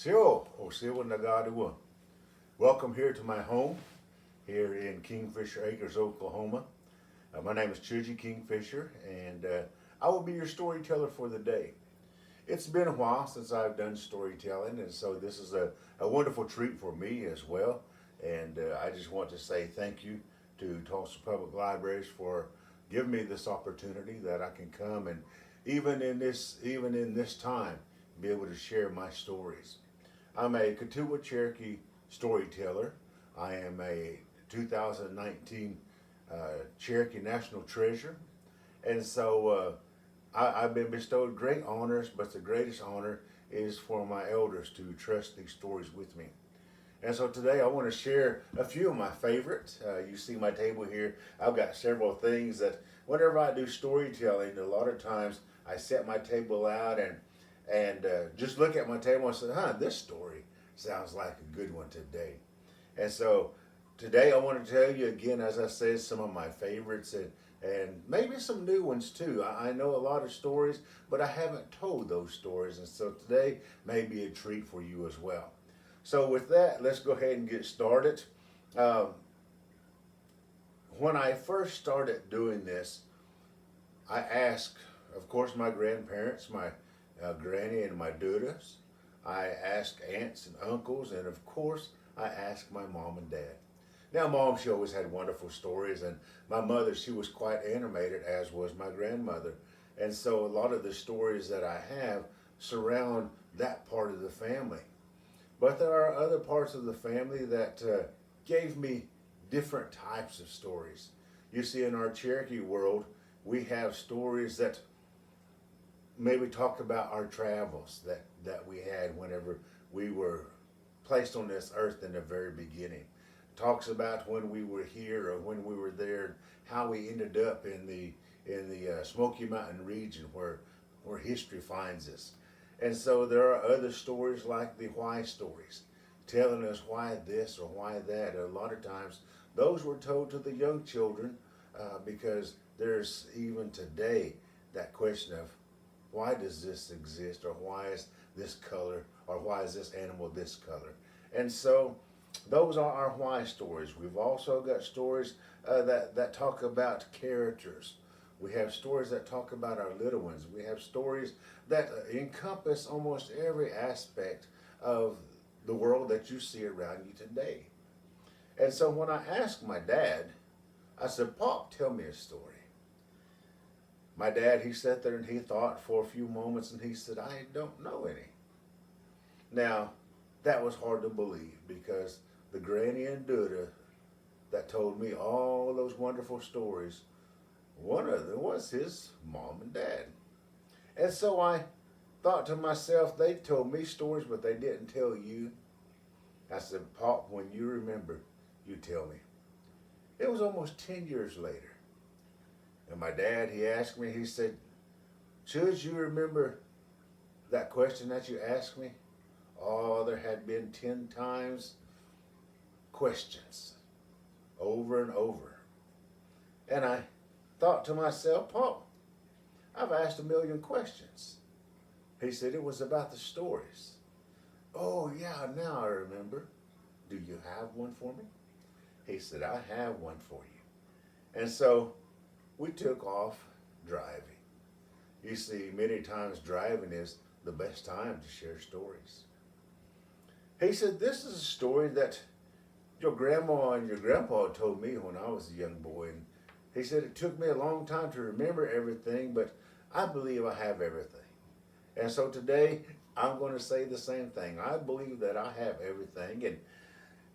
Sio, o Siwa Nagadewa. Welcome here to my home here in Kingfisher Acres, Oklahoma. My name is Choogie Kingfisher, and I will be your storyteller for the day. It's been a while since I've done storytelling, and so this is a wonderful treat for me as well. And I just want to say thank you to Tulsa Public Libraries for giving me this opportunity that I can come and even in this time be able to share my stories. I'm a Kituwah Cherokee storyteller. I am a 2019 Cherokee National Treasure, and so I've been bestowed great honors, but the greatest honor is for my elders to trust these stories with me. And so today I want to share a few of my favorites. You see my table here. I've got several things that whenever I do storytelling, a lot of times I set my table out and just look at my table and say, this story sounds like a good one today. And so today I want to tell you again, as I said, some of my favorites and maybe some new ones too. I know a lot of stories, but I haven't told those stories. And so today may be a treat for you as well. So with that, let's go ahead and get started. When I first started doing this, I asked, of course, my grandparents, my granny and my dudas. I asked aunts and uncles, and of course, I asked my mom and dad. Now, Mom, she always had wonderful stories, and my mother, she was quite animated, as was my grandmother. And so a lot of the stories that I have surround that part of the family. But there are other parts of the family that gave me different types of stories. You see, in our Cherokee world, we have stories that maybe talk about our travels that we had whenever we were placed on this earth in the very beginning. Talks about when we were here or when we were there, how we ended up in the Smoky Mountain region where history finds us. And so there are other stories like the why stories, telling us why this or why that. A lot of times those were told to the young children because there's even today that question of why does this exist, or why is this color, or why is this animal this color. And so those are our why stories. We've also got stories that talk about characters. We have stories that talk about our little ones. We have stories that encompass almost every aspect of the world that you see around you today. And so when I asked my dad, I said, Pop, tell me a story. My dad, he sat there and he thought for a few moments and he said, I don't know any. Now, that was hard to believe because the granny and Duda that told me all those wonderful stories, one of them was his mom and dad. And so I thought to myself, they told me stories, but they didn't tell you. I said, Pop, when you remember, you tell me. It was almost 10 years later. And my dad, he asked me, he said, should you remember that question that you asked me? Oh, there had been 10 times questions over and over. And I thought to myself, Paul, I've asked 1,000,000 questions. He said it was about the stories. Oh yeah, now I remember. Do you have one for me? He said, I have one for you. And so we took off driving. You see, many times driving is the best time to share stories. He said, this is a story that your grandma and your grandpa told me when I was a young boy. And he said, it took me a long time to remember everything, but I believe I have everything. And so today, I'm going to say the same thing. I believe that I have everything. And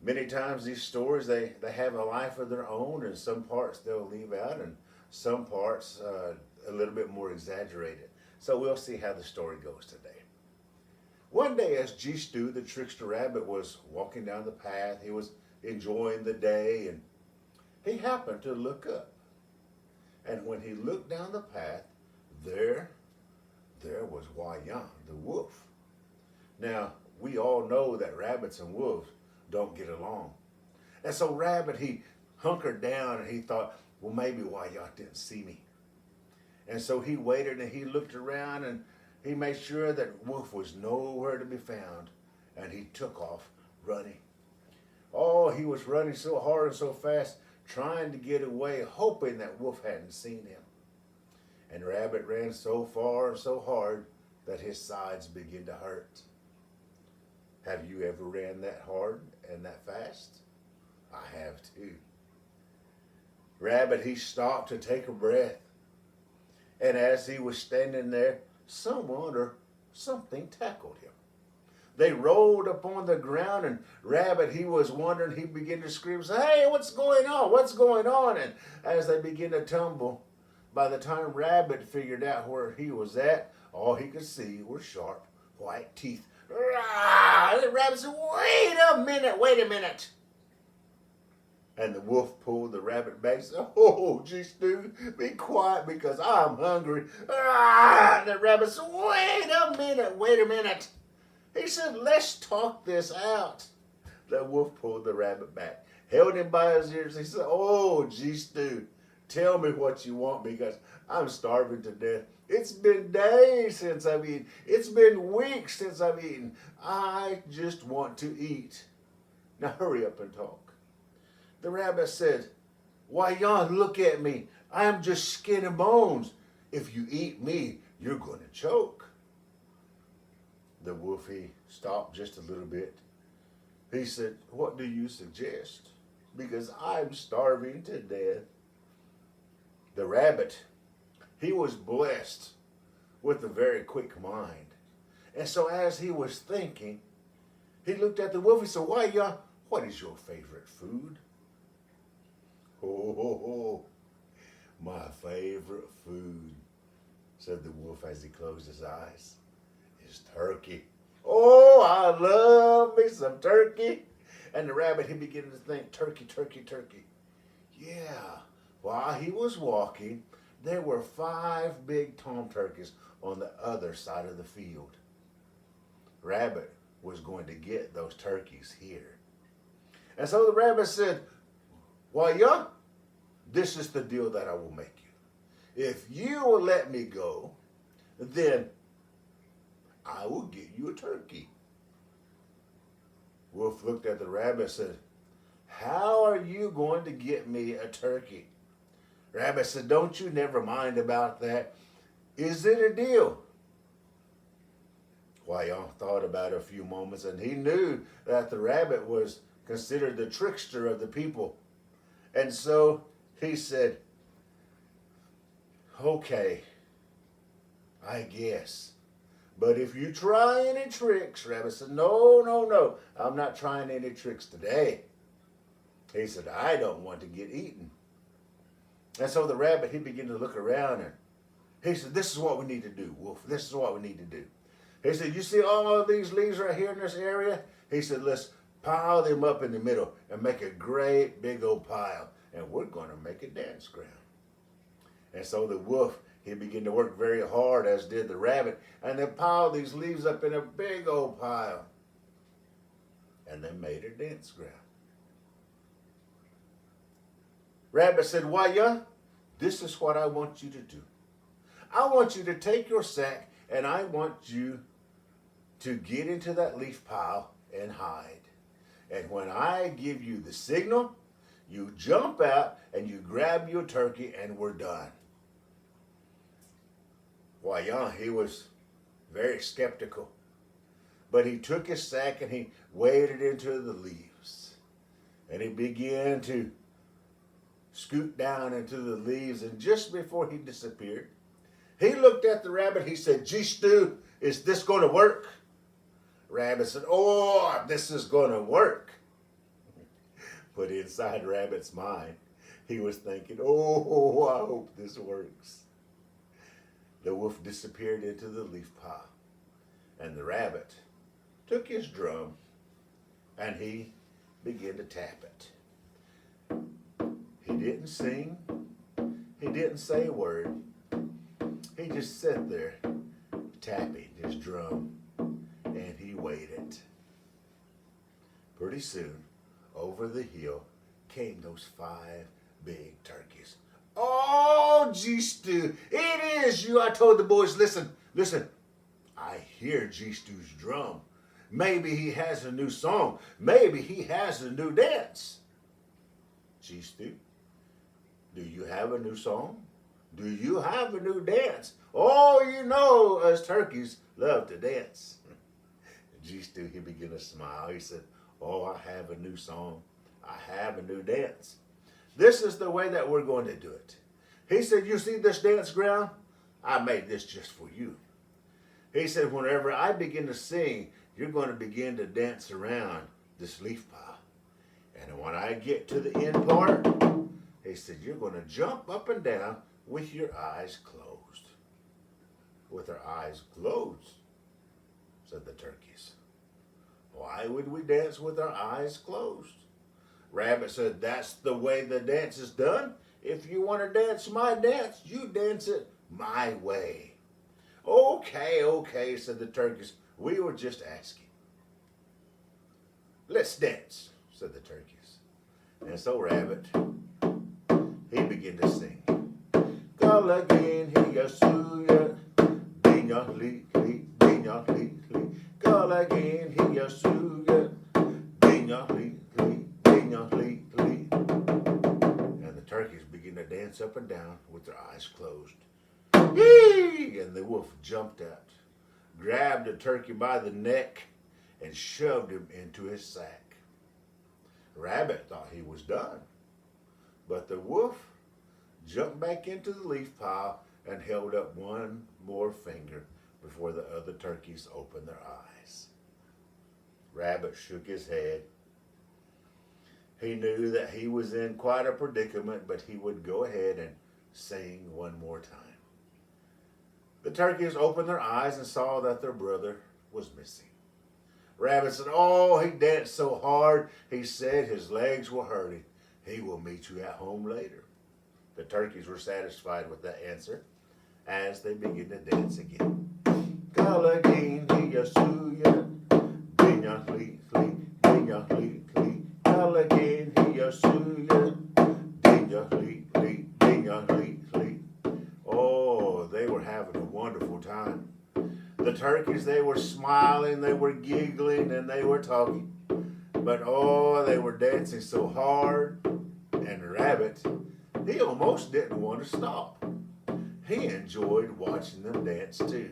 many times these stories, they have a life of their own, and some parts they'll leave out, and some parts a little bit more exaggerated. So we'll see how the story goes today. One day as G-Stu, the trickster rabbit, was walking down the path, he was enjoying the day, and he happened to look up. And when he looked down the path, there was Wayang, the wolf. Now, we all know that rabbits and wolves don't get along. And so Rabbit, he hunkered down and he thought, well, maybe Wayang didn't see me. And so he waited and he looked around and he made sure that Wolf was nowhere to be found. and he took off running. Oh, he was running so hard and so fast, trying to get away, hoping that Wolf hadn't seen him. And Rabbit ran so far and so hard that his sides began to hurt. Have you ever ran that hard and that fast? I have too. Rabbit, he stopped to take a breath. And as he was standing there, someone or something tackled him. They rolled upon the ground, and Rabbit, he was wondering, he began to scream, say, "Hey, what's going on? What's going on?" And as they began to tumble, by the time Rabbit figured out where he was at, all he could see were sharp, white teeth. The Rabbit said, wait a minute. And the Wolf pulled the Rabbit back and said, "Oh, gee, Stu, be quiet because I'm hungry." And the Rabbit said, wait a minute. He said, "Let's talk this out." The Wolf pulled the Rabbit back, held him by his ears. He said, "Oh, gee, Stu, tell me what you want because I'm starving to death. It's been days since I've eaten. It's been weeks since I've eaten. I just want to eat. Now hurry up and talk." The Rabbit said, "Why, Jan, look at me. I'm just skin and bones. If you eat me, you're going to choke." The Wolf, he stopped just a little bit. He said, "What do you suggest? Because I'm starving to death." The Rabbit, he was blessed with a very quick mind. And so as he was thinking, he looked at the Wolf. He said, "Why, Jan, what is your favorite food?" "Oh, my favorite food," said the Wolf as he closed his eyes, "is turkey. Oh, I love me some turkey." And the Rabbit, he began to think, turkey, turkey, turkey. Yeah, while he was walking, there were 5 big tom turkeys on the other side of the field. Rabbit was going to get those turkeys here. And so the Rabbit said, "Why, yeah, this is the deal that I will make you. If you will let me go, then I will get you a turkey." Wolf looked at the Rabbit and said, "How are you going to get me a turkey?" Rabbit said, "Don't you never mind about that. Is it a deal?" Why-Yon thought about it a few moments, and he knew that the Rabbit was considered the trickster of the people. And so he said, "Okay, I guess. But if you try any tricks," Rabbit said, No, I'm not trying any tricks today." He said, "I don't want to get eaten." And so the Rabbit, he began to look around, and he said, "This is what we need to do, Wolf. This is what we need to do." He said, "You see all of these leaves right here in this area?" He said, "Let's pile them up in the middle and make a great big old pile. And we're going to make a dance ground." And so the Wolf, he began to work very hard, as did the Rabbit, and they piled these leaves up in a big old pile. And they made a dance ground. Rabbit said, "Why, yeah, this is what I want you to do. I want you to take your sack, and I want you to get into that leaf pile and hide. And when I give you the signal, you jump out and you grab your turkey, and we're done." Why, yeah, he was very skeptical. But he took his sack and he waded into the leaves. And he began to scoot down into the leaves. And just before he disappeared, he looked at the Rabbit. He said, "Gee, Stu, is this going to work?" Rabbit said, "Oh, this is going to work." But inside Rabbit's mind, he was thinking, "Oh, I hope this works." The Wolf disappeared into the leaf pile, and the Rabbit took his drum and he began to tap it. He didn't sing, he didn't say a word. He just sat there tapping his drum, and he waited. Pretty soon, over the hill came those 5 big turkeys. "Oh, gee, Stu, it is you." I told the boys, listen, I hear G Stu's drum. Maybe he has a new song. Maybe he has a new dance. Gee, Stu, do you have a new song? Do you have a new dance? Oh, you know, us turkeys love to dance. Gee, Stu, he began to smile. He said, oh, I have a new song. I have a new dance. This is the way that we're going to do it. He said, you see this dance ground? I made this just for you. He said, whenever I begin to sing, you're going to begin to dance around this leaf pile. And when I get to the end part, he said, you're going to jump up and down with your eyes closed. With our eyes closed, said the turkeys. Why would we dance with our eyes closed? Rabbit said, that's the way the dance is done. If you want to dance my dance, you dance it my way. Okay, okay, said the turkeys. We were just asking. Let's dance, said the turkeys. And so Rabbit, he began to sing. Call again, he suya, dinya li li, dinya li li. Call again, he suya, dinya li li, dinya li li. And the turkeys began to dance up and down with their eyes closed. Yee! And the wolf jumped out, grabbed the turkey by the neck, and shoved him into his sack. Rabbit thought he was done, but the wolf jumped back into the leaf pile and held up one more finger before the other turkeys opened their eyes. Rabbit shook his head. He knew that he was in quite a predicament, but he would go ahead and sing one more time. The turkeys opened their eyes and saw that their brother was missing. Rabbit said, oh, he danced so hard, he said his legs were hurting. He will meet you at home later. The turkeys were satisfied with that answer as they began to dance again. Kalagin, hiya suya, dinya li li, dinya li li. Kalagin, hiya suya, dinya li li, dinya li li. Oh, they were having a wonderful time. The turkeys, they were smiling, they were giggling, and they were talking. But oh, they were dancing so hard. And Rabbit, he almost didn't want to stop. He enjoyed watching them dance too.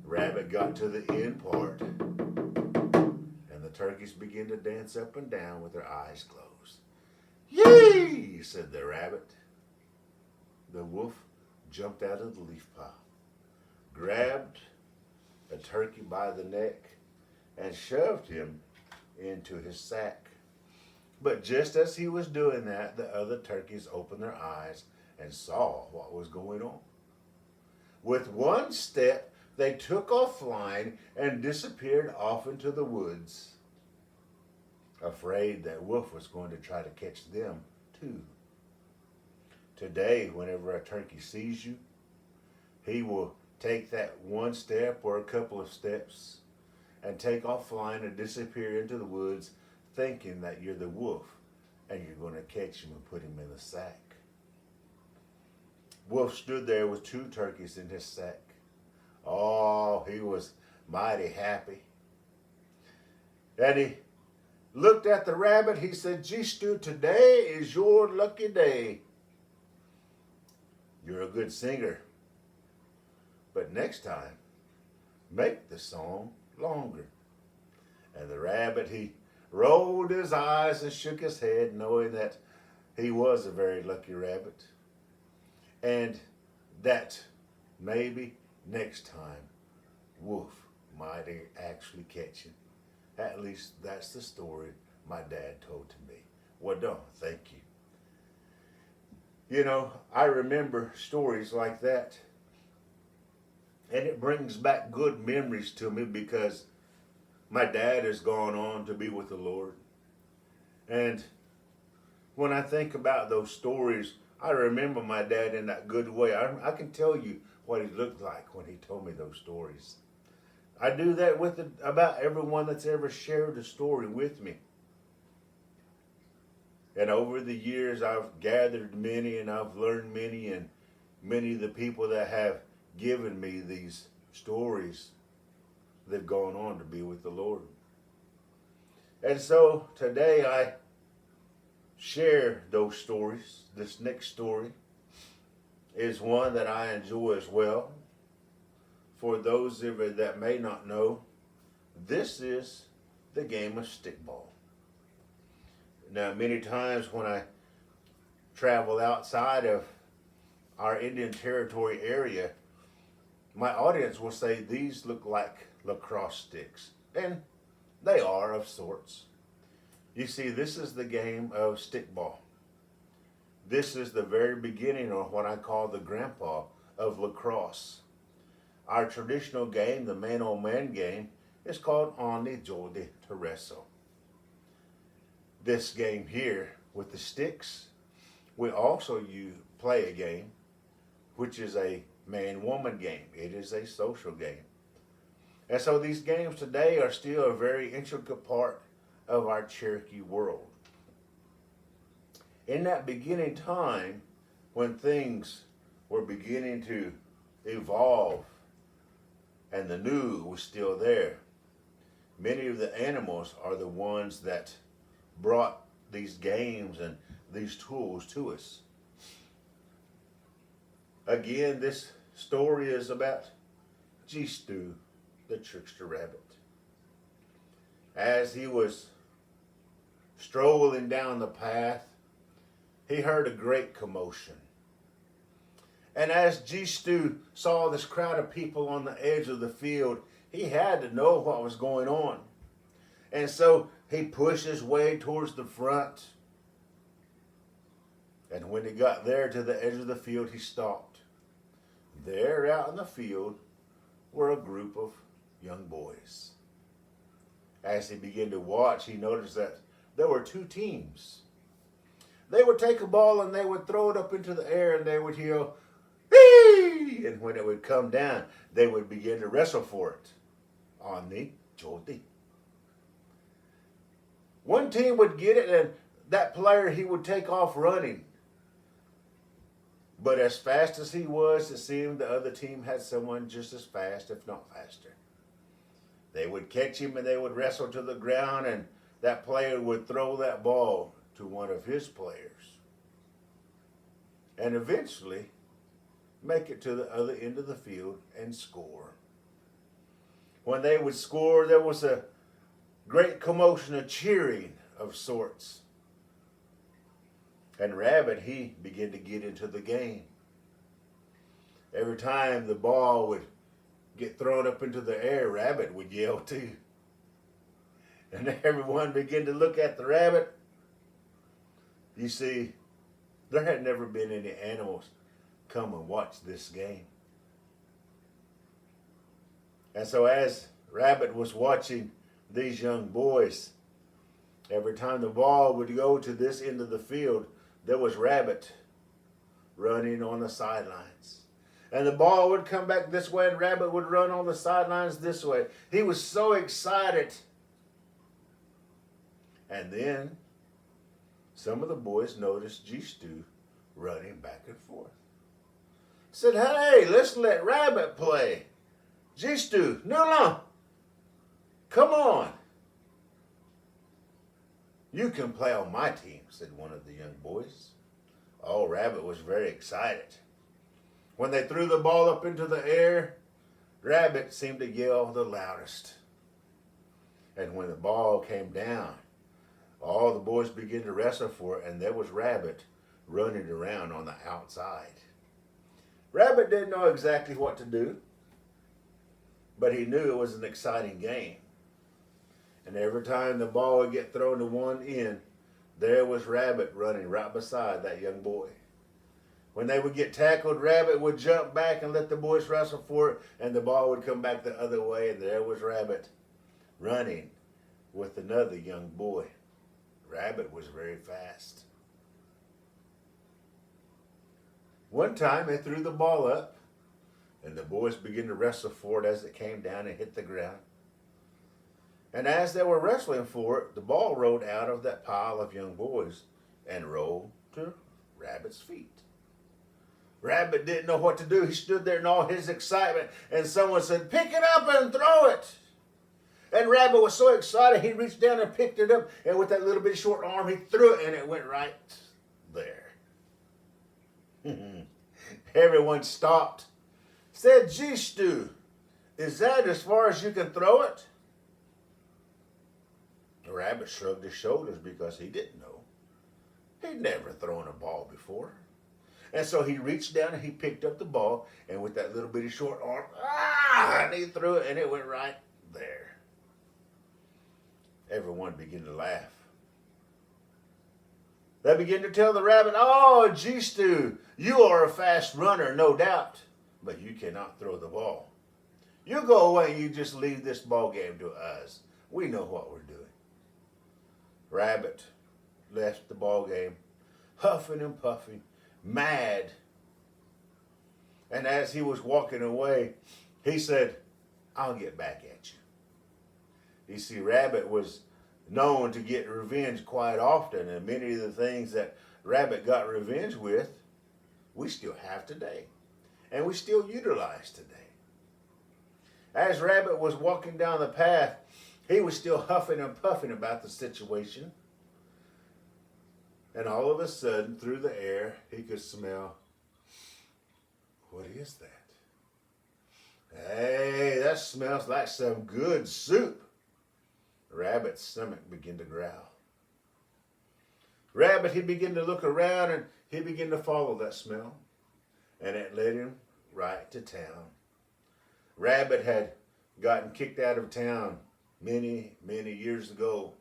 Rabbit got to the end part, and the turkeys began to dance up and down with their eyes closed. Yee! Said the rabbit. The wolf jumped out of the leaf pile, grabbed a turkey by the neck, and shoved him into his sack. But just as he was doing that, the other turkeys opened their eyes and saw what was going on. With one step, they took off flying and disappeared off into the woods, afraid that Wolf was going to try to catch them too. Today, whenever a turkey sees you, he will take that one step or a couple of steps and take off flying and disappear into the woods, thinking that you're the wolf and you're going to catch him and put him in a sack. Wolf stood there with two turkeys in his sack. Oh, he was mighty happy. And he looked at the rabbit. He said, "Gee, Stu, today is your lucky day. You're a good singer. But next time, make the song longer." And the rabbit, he rolled his eyes and shook his head, knowing that he was a very lucky rabbit. And that maybe next time, Wolf might actually catch him. At least that's the story my dad told to me. Well done, thank you. You know, I remember stories like that. And it brings back good memories to me because my dad has gone on to be with the Lord. And when I think about those stories, I remember my dad in that good way. I can tell you what he looked like when he told me those stories. I do that with about everyone that's ever shared a story with me. And over the years, I've gathered many and I've learned many, and many of the people that have given me these stories they've gone on to be with the Lord. And so today I share those stories. This next story is one that I enjoy as well. For those of you that may not know, this is the game of stickball. Now, many times when I travel outside of our Indian Territory area, my audience will say these look like lacrosse sticks. And they are of sorts. You see, this is the game of stickball. This is the very beginning, or what I call the grandpa of lacrosse. Our traditional game, the man-on-man game, is called Ani Jodi Tereso. This game here with the sticks, we also play a game which is a man-woman game. It is a social game. And so these games today are still a very intricate part of our Cherokee world. In that beginning time, when things were beginning to evolve and the new was still there, many of the animals are the ones that brought these games and these tools to us. Again, this story is about G-Stu, the trickster rabbit. As he was strolling down the path, he heard a great commotion. And as G-Stu saw this crowd of people on the edge of the field, he had to know what was going on. And so he pushed his way towards the front. And when he got there to the edge of the field, he stopped. There out in the field were a group of young boys. As he began to watch, he noticed that there were two teams. They would take a ball and they would throw it up into the air and they would yell, "Hey!" And when it would come down, they would begin to wrestle for it. Ani Jodi. One team would get it and that player, he would take off running. But as fast as he was, it seemed the other team had someone just as fast, if not faster. They would catch him and they would wrestle to the ground, and that player would throw that ball to one of his players. And eventually make it to the other end of the field and score. When they would score, there was a great commotion, a cheering of sorts. And Rabbit, he began to get into the game. Every time the ball would get thrown up into the air, Rabbit would yell too. And everyone began to look at the rabbit. You see, there had never been any animals come and watch this game. And so as Rabbit was watching these young boys, every time the ball would go to this end of the field, there was Rabbit running on the sidelines. And the ball would come back this way and Rabbit would run on the sidelines this way. He was so excited. And then some of the boys noticed G-Stu running back and forth. Said, "Hey, let's let Rabbit play. G-Stu, no, come on. You can play on my team," said one of the young boys. Oh, Rabbit was very excited. When they threw the ball up into the air, Rabbit seemed to yell the loudest. And when the ball came down, all the boys began to wrestle for it, and there was Rabbit running around on the outside. Rabbit didn't know exactly what to do, but he knew it was an exciting game. And every time the ball would get thrown to one end, there was Rabbit running right beside that young boy. When they would get tackled, Rabbit would jump back and let the boys wrestle for it, and the ball would come back the other way, and there was Rabbit running with another young boy. Rabbit was very fast. One time they threw the ball up, and the boys began to wrestle for it as it came down and hit the ground. And as they were wrestling for it, the ball rolled out of that pile of young boys and rolled to Rabbit's feet. Rabbit didn't know what to do. He stood there in all his excitement, and someone said, "Pick it up and throw it." And Rabbit was so excited, he reached down and picked it up, and with that little bit short arm, he threw it, and it went right there. Everyone stopped. Said, "Gee, Stu, is that as far as you can throw it?" The rabbit shrugged his shoulders because he didn't know. He'd never thrown a ball before. And so he reached down and he picked up the ball, and with that little bitty short arm, and he threw it, and it went right there. Everyone began to laugh. They began to tell the rabbit, "Oh, gee, Stu, you are a fast runner, no doubt, but you cannot throw the ball. You go away and you just leave this ball game to us. We know what we're doing." Rabbit left the ball game, huffing and puffing, mad. And as he was walking away, he said, "I'll get back at you." You see, Rabbit was known to get revenge quite often, and many of the things that Rabbit got revenge with, we still have today, and we still utilize today. As Rabbit was walking down the path, he was still huffing and puffing about the situation. And all of a sudden, through the air, he could smell, what is that? Hey, that smells like some good soup. Rabbit's stomach began to growl. Rabbit, he began to look around and he began to follow that smell. And it led him right to town. Rabbit had gotten kicked out of town many, many years ago.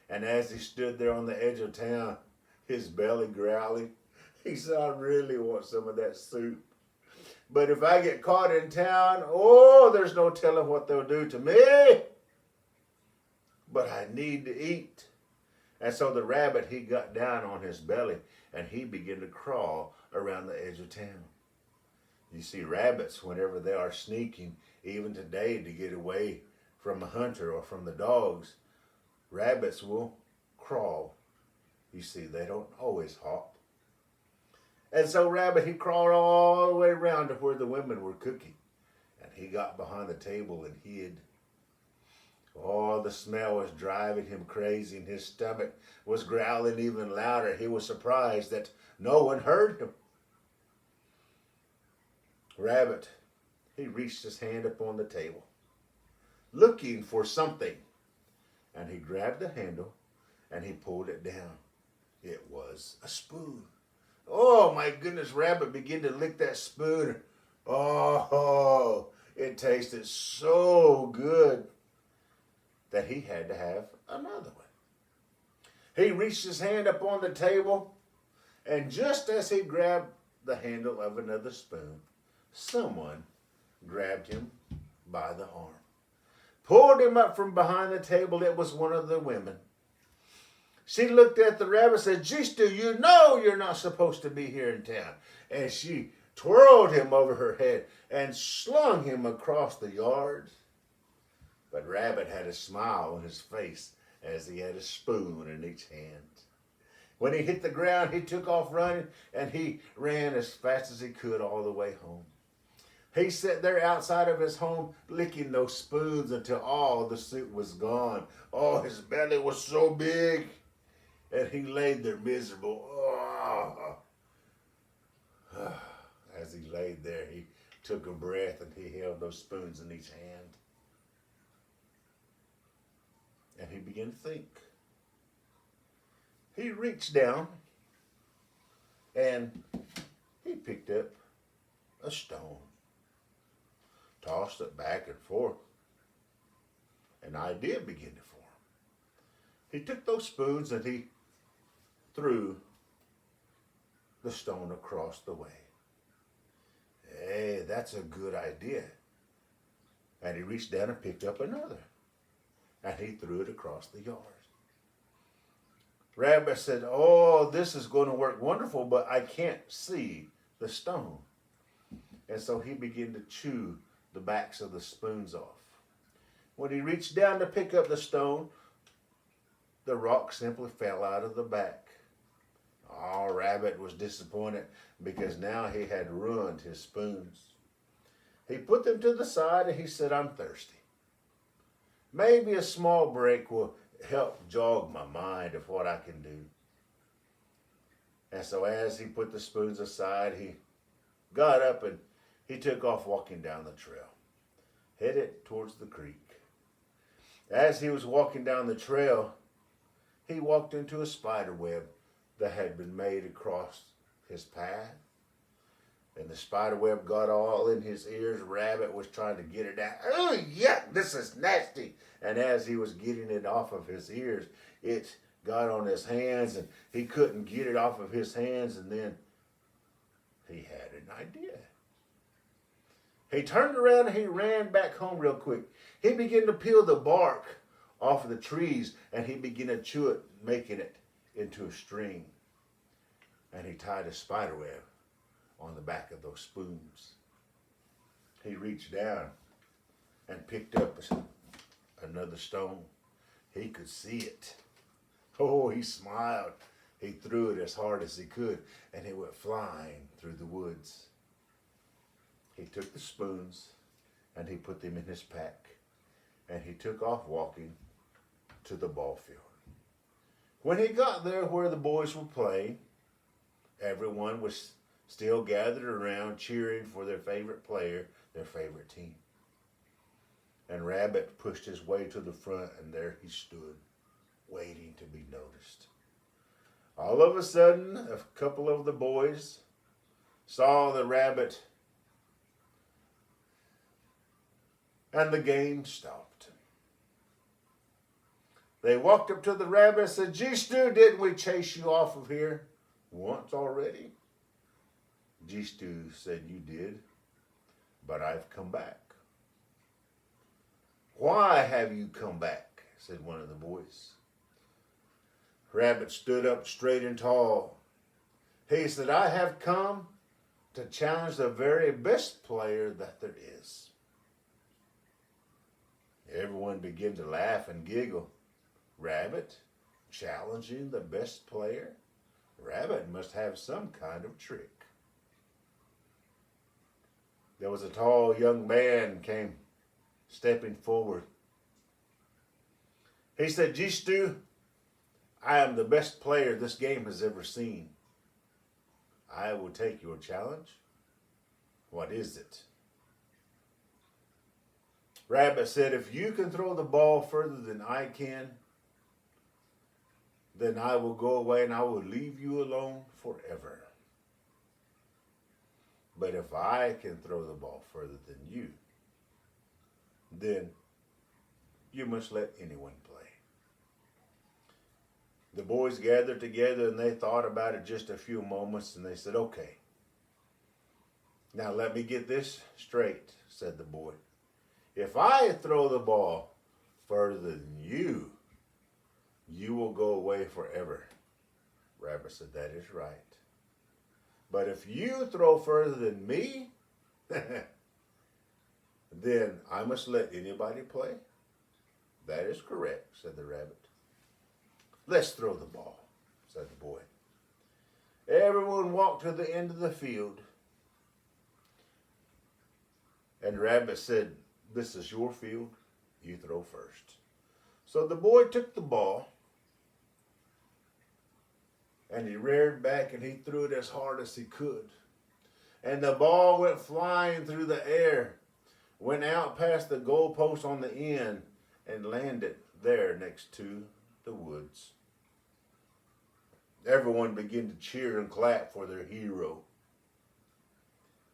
And as he stood there on the edge of town, his belly growling, he said, "I really want some of that soup. But if I get caught in town, oh, there's no telling what they'll do to me. But I need to eat." And so the rabbit, he got down on his belly and he began to crawl around the edge of town. You see, rabbits, whenever they are sneaking, even today to get away from a hunter or from the dogs, rabbits will crawl. You see, they don't always hop. And so Rabbit, he crawled all the way around to where the women were cooking. And he got behind the table and hid. Oh, the smell was driving him crazy, and his stomach was growling even louder. He was surprised that no one heard him. Rabbit, he reached his hand up on the table, looking for something. And he grabbed the handle and he pulled it down. It was a spoon. Oh my goodness, Rabbit began to lick that spoon. Oh, it tasted so good that he had to have another one. He reached his hand up on the table, and just as he grabbed the handle of another spoon, someone grabbed him by the arm, pulled him up from behind the table. It was one of the women. She looked at the rabbit and said, "Gee, Stu, you know you're not supposed to be here in town." And she twirled him over her head and slung him across the yard. But Rabbit had a smile on his face as he had a spoon in each hand. When he hit the ground, he took off running, and he ran as fast as he could all the way home. He sat there outside of his home licking those spoons until all the soup was gone. Oh, his belly was so big. And he laid there miserable. Oh. As he laid there, he took a breath and he held those spoons in each hand. And he began to think. He reached down and he picked up a stone, tossed it back and forth. An idea began to form. He took those spoons and he threw the stone across the way. Hey, that's a good idea. And he reached down and picked up another. And he threw it across the yard. Rabbit said, "Oh, this is going to work wonderful, but I can't see the stone." And so he began to chew the backs of the spoons off. When he reached down to pick up the stone, the rock simply fell out of the back. Oh, Rabbit was disappointed because now he had ruined his spoons. He put them to the side and he said, "I'm thirsty. Maybe a small break will help jog my mind of what I can do. And so as he put the spoons aside, he got up and he took off walking down the trail, headed towards the creek. As he was walking down the trail, he walked into a spider web that had been made across his path. And the spider web got all in his ears. Rabbit was trying to get it out. Oh, yuck, this is nasty. And as he was getting it off of his ears, it got on his hands and he couldn't get it off of his hands. And then he had an idea. He turned around and he ran back home real quick. He began to peel the bark off of the trees and he began to chew it, making it into a string. And he tied a spider web on the back of those spoons. He reached down and picked up another stone. He could see it. Oh, he smiled. He threw it as hard as he could and it went flying through the woods. He took the spoons and he put them in his pack and he took off walking to the ball field. When he got there where the boys were playing, everyone was still gathered around cheering for their favorite player, their favorite team. And Rabbit pushed his way to the front and there he stood, waiting to be noticed. All of a sudden, a couple of the boys saw the rabbit and the game stopped. They walked up to the rabbit and said, "Gee, Stu, didn't we chase you off of here once already?" Gee, Stu said, "You did, but I've come back." "Why have you come back?" said one of the boys. Rabbit stood up straight and tall. He said, "I have come to challenge the very best player that there is." Everyone began to laugh and giggle. Rabbit challenging the best player? Rabbit must have some kind of trick. There was a tall young man came stepping forward. He said, "Gee, Stu, I am the best player this game has ever seen. I will take your challenge. What is it?" Rabbit said, "If you can throw the ball further than I can, then I will go away and I will leave you alone forever. But if I can throw the ball further than you, then you must let anyone play." The boys gathered together and they thought about it just a few moments and they said, "Okay, now let me get this straight," said the boy. "If I throw the ball further than you, you will go away forever." Rabbit said, "That is right. But if you throw further than me, then I must let anybody play." "That is correct," said the rabbit. "Let's throw the ball," said the boy. Everyone walked to the end of the field. And Rabbit said, "This is your field. You throw first." So the boy took the ball and he reared back and he threw it as hard as he could. And the ball went flying through the air, went out past the goalpost on the end and landed there next to the woods. Everyone began to cheer and clap for their hero.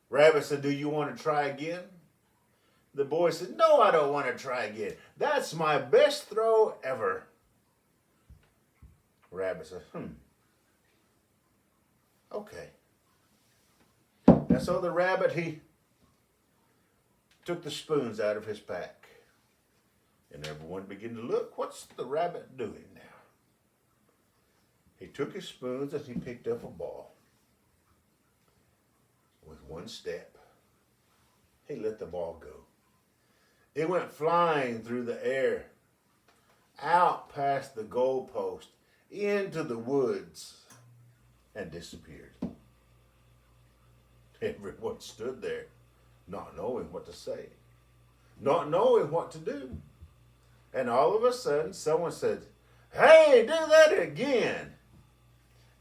Rabbit said, "Do you want to try again?" The boy said, "No, I don't want to try again. That's my best throw ever." Rabbit said, "Okay." And so the rabbit, he took the spoons out of his pack. And everyone began to look, what's the rabbit doing now? He took his spoons and he picked up a ball. With one step, he let the ball go. It went flying through the air, out past the goalpost, into the woods, and disappeared. Everyone stood there, not knowing what to say, not knowing what to do. And all of a sudden, someone said, "Hey, do that again."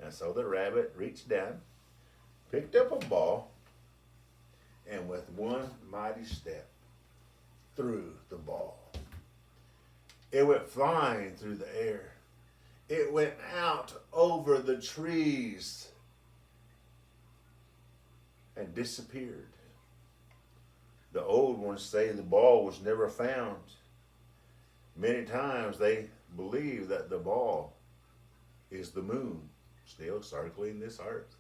And so the rabbit reached down, picked up a ball, and with one mighty step, threw the ball. It went flying through the air. It went out over the trees and disappeared. The old ones say the ball was never found. Many times they believe that the ball is the moon still circling this earth.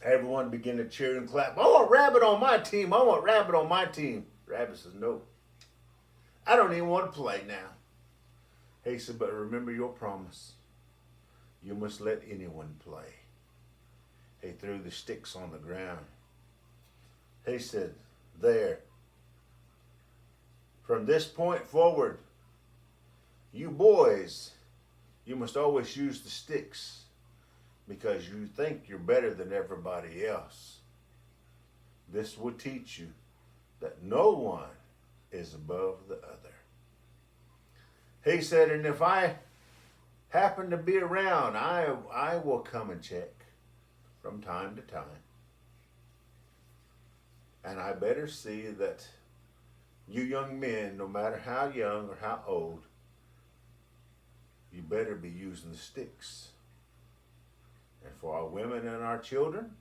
Everyone began to cheer and clap. "I want Rabbit on my team. I want Rabbit on my team." Rabbit says, "No, I don't even want to play now." He said, "But remember your promise. You must let anyone play." He threw the sticks on the ground. He said, "There. From this point forward, you boys, you must always use the sticks because you think you're better than everybody else. This will teach you that no one is above the other." He said, "And if I happen to be around, I will come and check from time to time. And I better see that you young men, no matter how young or how old, you better be using the sticks. And for our women and our children,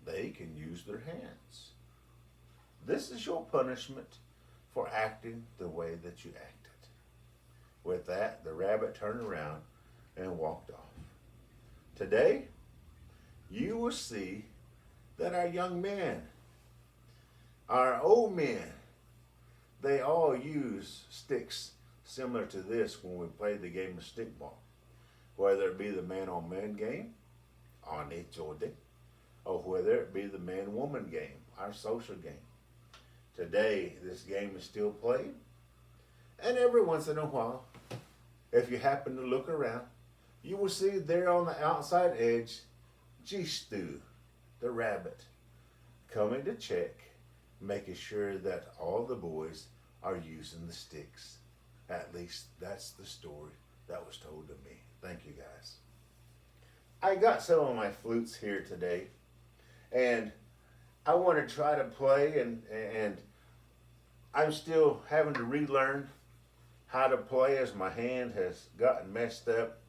they can use their hands. This is your punishment for acting the way that you acted." With that, the rabbit turned around and walked off. Today, you will see that our young men, our old men, they all use sticks similar to this when we play the game of stickball. Whether it be the man-on-man game, on each other, or whether it be the man-woman game, our social game. Today, this game is still played. And every once in a while, if you happen to look around, you will see there on the outside edge, G-Stew, the rabbit, coming to check, making sure that all the boys are using the sticks. At least that's the story that was told to me. Thank you, guys. I got some of my flutes here today, and I want to try to play, and I'm still having to relearn how to play as my hand has gotten messed up.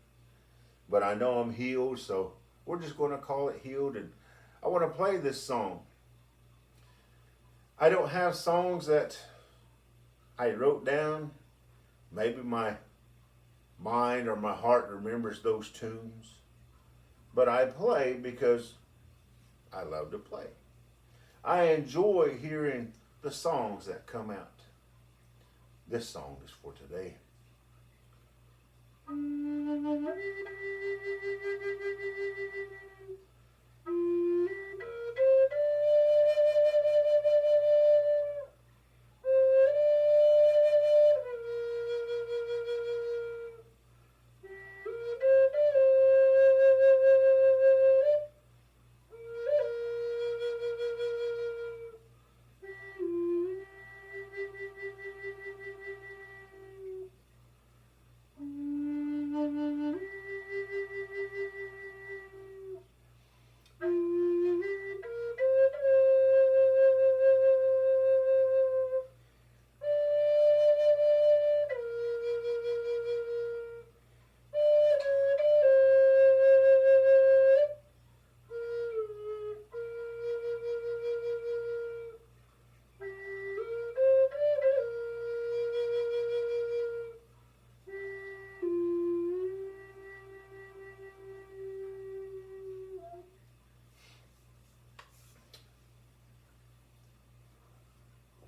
But I know I'm healed, so we're just going to call it healed. And I want to play this song. I don't have songs that I wrote down. Maybe my mind or my heart remembers those tunes. But I play because I love to play. I enjoy hearing the songs that come out. This song is for today.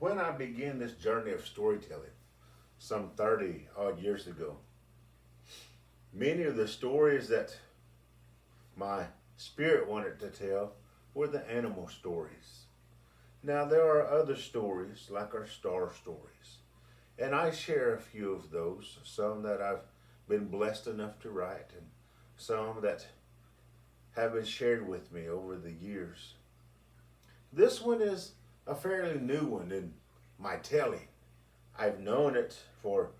When I began this journey of storytelling some 30 odd years ago, many of the stories that my spirit wanted to tell were the animal stories. Now there are other stories like our star stories, and I share a few of those, some that I've been blessed enough to write and some that have been shared with me over the years. This one is a fairly new one in my telling. I've known it for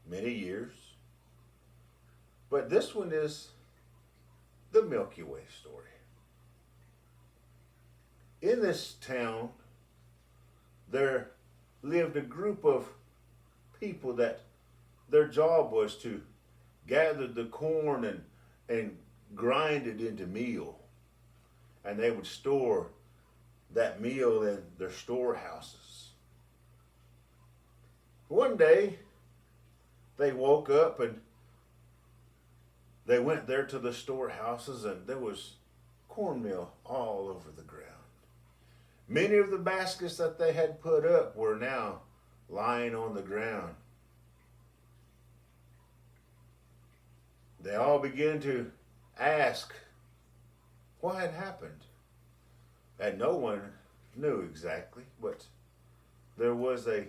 many years, but this one is the Milky Way story. In this town, there lived a group of people that their job was to gather the corn and grind it into meal. And they would store that meal in their storehouses. One day, they woke up and they went there to the storehouses, and there was cornmeal all over the ground. Many of the baskets that they had put up were now lying on the ground. They all began to ask what had happened. And no one knew exactly, but there was a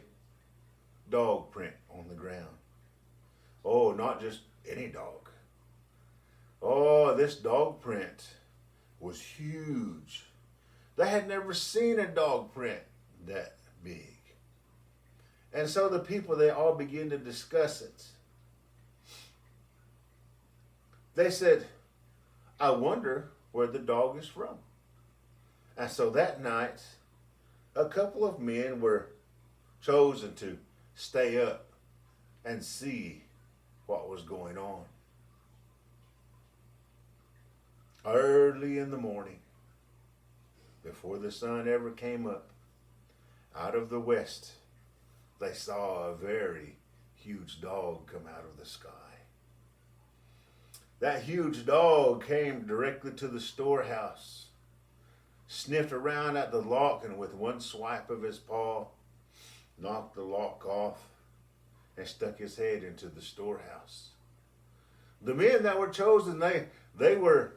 dog print on the ground. Oh, not just any dog. Oh, this dog print was huge. They had never seen a dog print that big. And so the people, they all began to discuss it. They said, I wonder where the dog is from. And so that night, a couple of men were chosen to stay up and see what was going on. Early in the morning, before the sun ever came up, out of the west, they saw a very huge dog come out of the sky. That huge dog came directly to the storehouse, sniffed around at the lock, and with one swipe of his paw, knocked the lock off and stuck his head into the storehouse. The men that were chosen, they were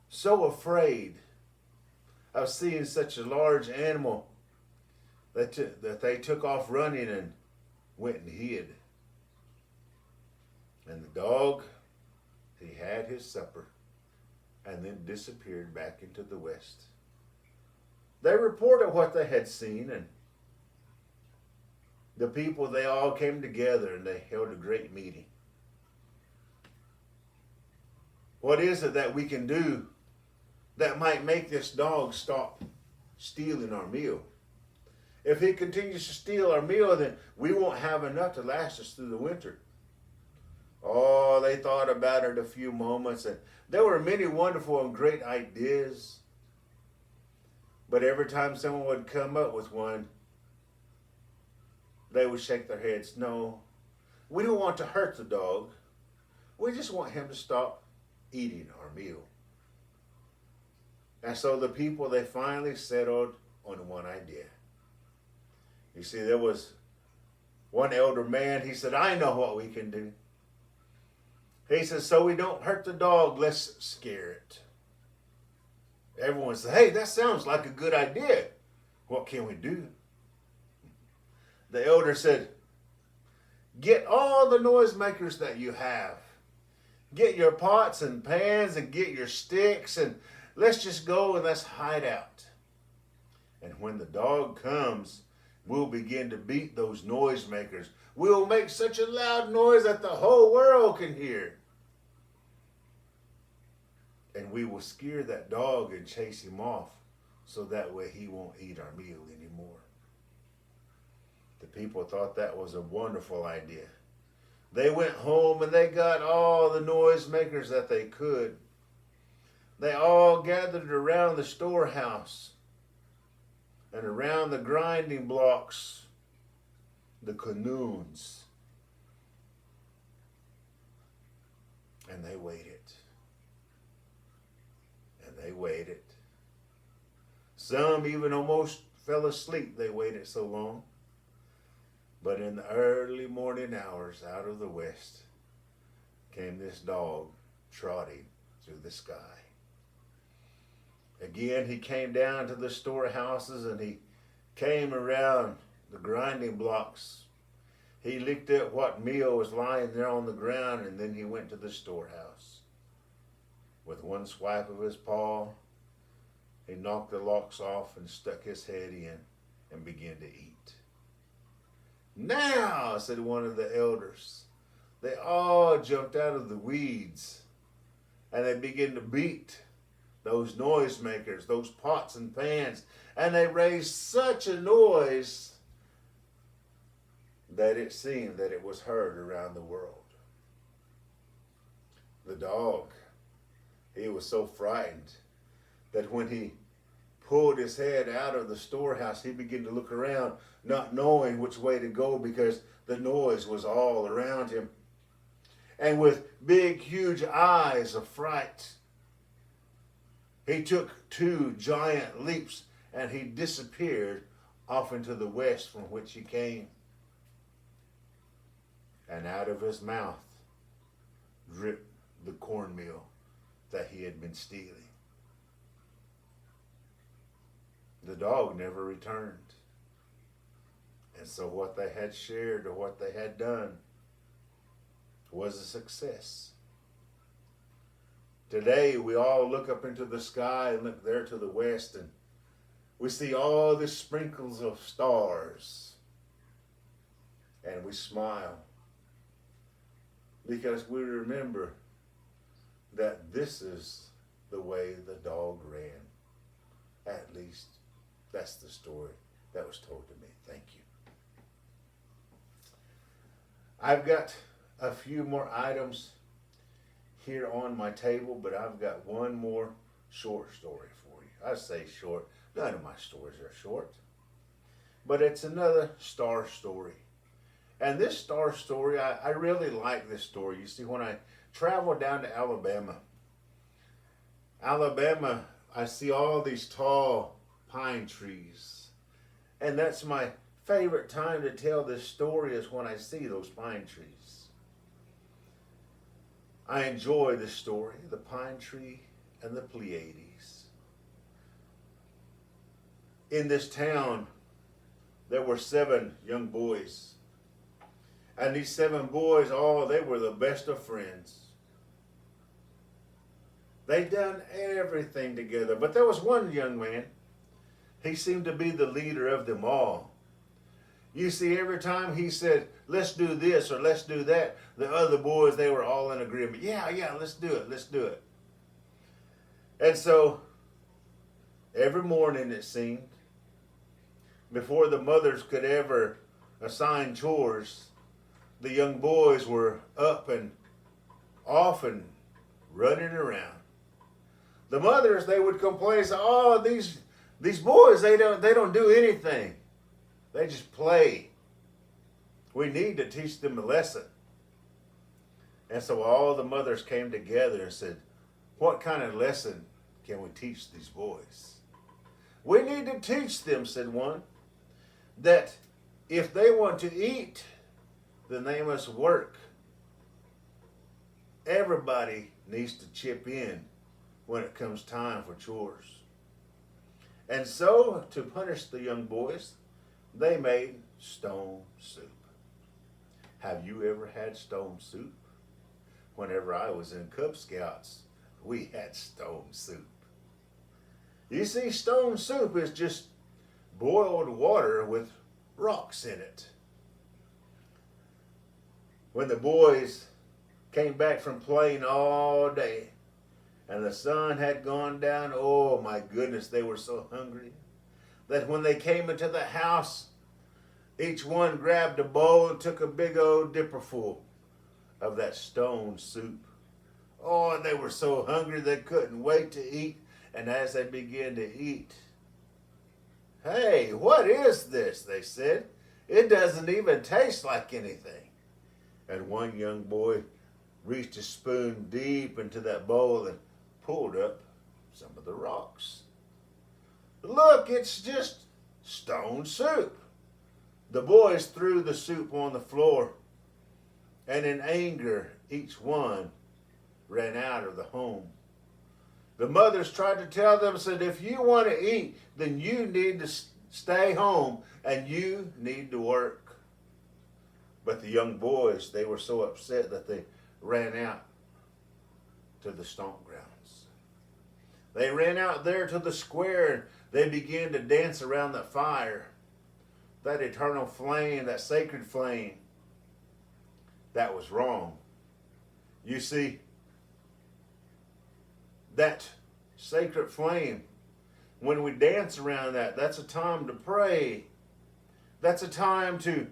so afraid of seeing such a large animal that they took off running and went and hid. And the dog, he had his supper and then disappeared back into the west. They reported what they had seen, and the people, they all came together and they held a great meeting. What is it that we can do that might make this dog stop stealing our meal? If he continues to steal our meal, then we won't have enough to last us through the winter. Oh, they thought about it a few moments, and there were many wonderful and great ideas. But every time someone would come up with one, they would shake their heads. No, we don't want to hurt the dog. We just want him to stop eating our meal. And so the people, they finally settled on one idea. You see, there was one elder man. He said, I know what we can do. He says, so we don't hurt the dog, let's scare it. Everyone said, hey, that sounds like a good idea. What can we do? The elder said, get all the noisemakers that you have. Get your pots and pans and get your sticks, and let's just go and let's hide out. And when the dog comes, we'll begin to beat those noisemakers. We'll make such a loud noise that the whole world can hear. And we will scare that dog and chase him off, so that way he won't eat our meal anymore. The people thought that was a wonderful idea. They went home and they got all the noisemakers that they could. They all gathered around the storehouse and around the grinding blocks, the canoons. And they waited. And they waited. Some even almost fell asleep. They waited so long. But in the early morning hours, out of the west, came this dog trotting through the sky. Again, he came down to the storehouses and he came around the grinding blocks. He looked at what meal was lying there on the ground, and then he went to the storehouse. With one swipe of his paw, he knocked the locks off and stuck his head in and began to eat. "Now," said one of the elders. They all jumped out of the weeds and they began to beat those noisemakers, those pots and pans, and they raised such a noise that it seemed that it was heard around the world. The dog, he was so frightened that when he pulled his head out of the storehouse, he began to look around, not knowing which way to go because the noise was all around him. And with big, huge eyes of fright, he took 2 giant leaps and he disappeared off into the west from which he came. And out of his mouth dripped the cornmeal that he had been stealing. The dog never returned. And so what they had shared or what they had done was a success. Today we all look up into the sky and look there to the west and we see all the sprinkles of stars and we smile because we remember that this is the way the dog ran. At least that's the story that was told to me. Thank you. I've got a few more items here on my table, but I've got one more short story for you. I say short. None of my stories are short. But it's another star story. And this star story, I really like this story. You see, when I travel down to Alabama, I see all these tall pine trees. And that's my favorite time to tell this story is when I see those pine trees. I enjoy this story, the pine tree and the Pleiades. In this town, there were 7 young boys. And these 7 boys, they were the best of friends. They'd done everything together. But there was one young man. He seemed to be the leader of them all. You see, every time he said, let's do this or let's do that, the other boys, they were all in agreement. Yeah, let's do it. And so, every morning it seemed, before the mothers could ever assign chores, the young boys were up and off and running around. The mothers, they would complain, say, these boys, they don't do anything. They just play. We need to teach them a lesson. And so all the mothers came together and said, what kind of lesson can we teach these boys? We need to teach them, said one, that if they want to eat, then they must work. Everybody needs to chip in when it comes time for chores. And so, to punish the young boys, they made stone soup. Have you ever had stone soup? Whenever I was in Cub Scouts, we had stone soup. You see, stone soup is just boiled water with rocks in it. When the boys came back from playing all day and the sun had gone down, oh my goodness, they were so hungry that when they came into the house, each one grabbed a bowl and took a big old dipperful of that stone soup. Oh, and they were so hungry they couldn't wait to eat. And as they began to eat, hey, what is this? They said. It doesn't even taste like anything. And one young boy reached a spoon deep into that bowl and pulled up some of the rocks. Look, it's just stone soup. The boys threw the soup on the floor, and in anger, each one ran out of the home. The mothers tried to tell them, said, if you want to eat, then you need to stay home and you need to work. But the young boys, they were so upset that they ran out to the stomp grounds. They ran out there to the square and they began to dance around the fire. that eternal flame, that sacred flame, that was wrong. You see, that sacred flame, when we dance around that, that's a time to pray. That's a time to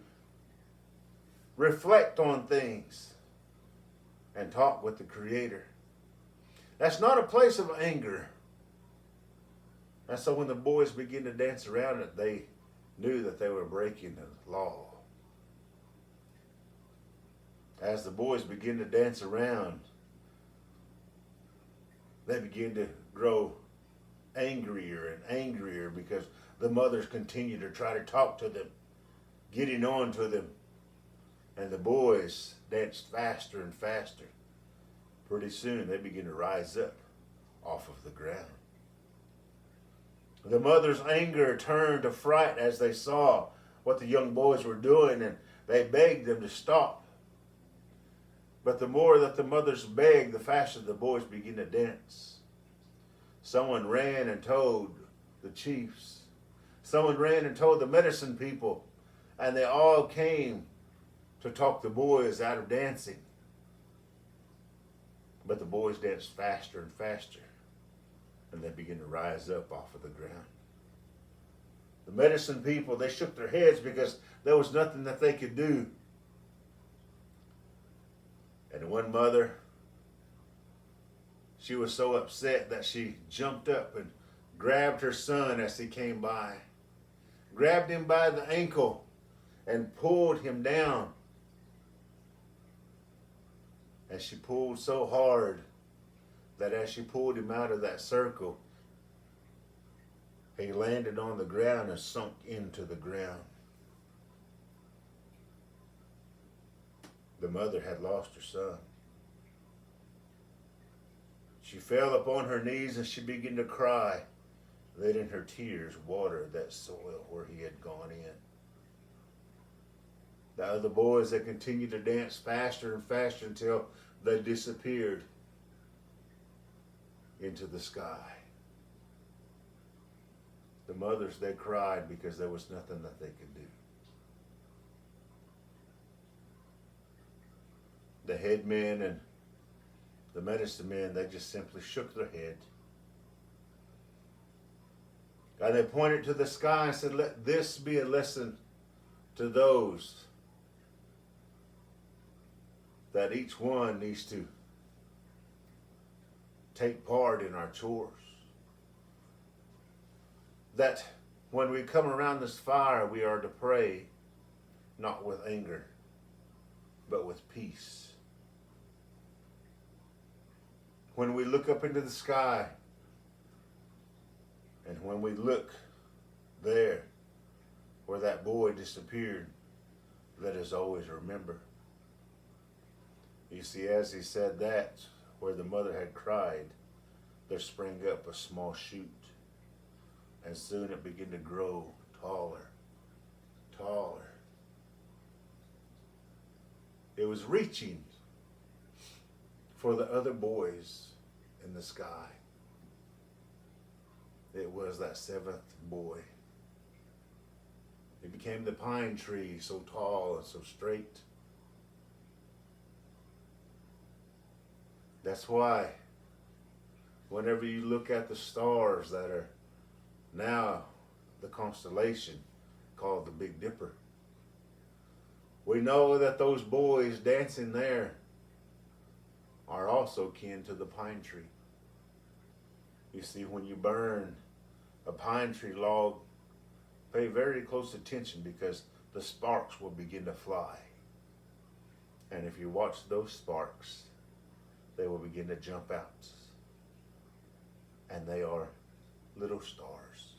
reflect on things and talk with the Creator. That's not a place of anger. And so when the boys began to dance around it, they knew that they were breaking the law. As the boys began to dance around, they began to grow angrier and angrier because the mothers continued to try to talk to them, getting on to them. And the boys danced faster and faster. Pretty soon they began to rise up off of the ground. The mother's anger turned to fright as they saw what the young boys were doing, and they begged them to stop. But the more that the mothers begged, the faster the boys began to dance. Someone ran and told the chiefs. Someone ran and told the medicine people, and they all came to talk the boys out of dancing. But the boys danced faster and faster, and they began to rise up off of the ground. The medicine people, they shook their heads because there was nothing that they could do. And one mother, she was so upset that she jumped up and grabbed her son as he came by, grabbed him by the ankle and pulled him down. And she pulled so hard that as she pulled him out of that circle, he landed on the ground and sunk into the ground. The mother had lost her son. She fell upon her knees and she began to cry, letting her tears water that soil where he had gone in. The other boys, they continued to dance faster and faster until they disappeared into the sky. The mothers, they cried because there was nothing that they could do. The head men and the medicine men, they just simply shook their head. And they pointed to the sky and said, let this be a lesson to those that each one needs to take part in our chores. That when we come around this fire, we are to pray, not with anger, but with peace. When we look up into the sky, and when we look there where that boy disappeared, let us always remember. You see, as he said that, where the mother had cried, there sprang up a small shoot. And soon it began to grow taller, taller. It was reaching for the other boys in the sky. It was that seventh boy. It became the pine tree, so tall and so straight. That's why whenever you look at the stars that are now the constellation called the Big Dipper, we know that those boys dancing there are also kin to the pine tree. You see, when you burn a pine tree log, pay very close attention because the sparks will begin to fly. And if you watch those sparks, they will begin to jump out. And they are little stars.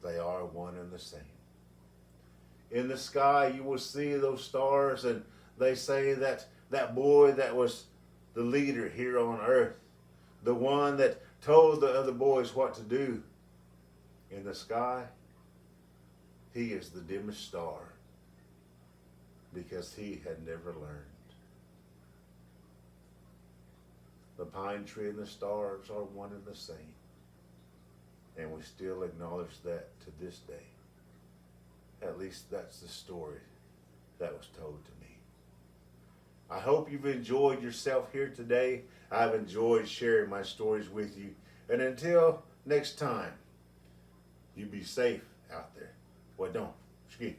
They are one and the same. In the sky, you will see those stars, and they say that that boy that was the leader here on earth, the one that told the other boys what to do in the sky, he is the dimmest star because he had never learned. The pine tree and the stars are one and the same, and we still acknowledge that to this day. At least that's the story that was told to me. I hope you've enjoyed yourself here today. I've enjoyed sharing my stories with you. And until next time, you be safe out there. Well, don't. Choogie.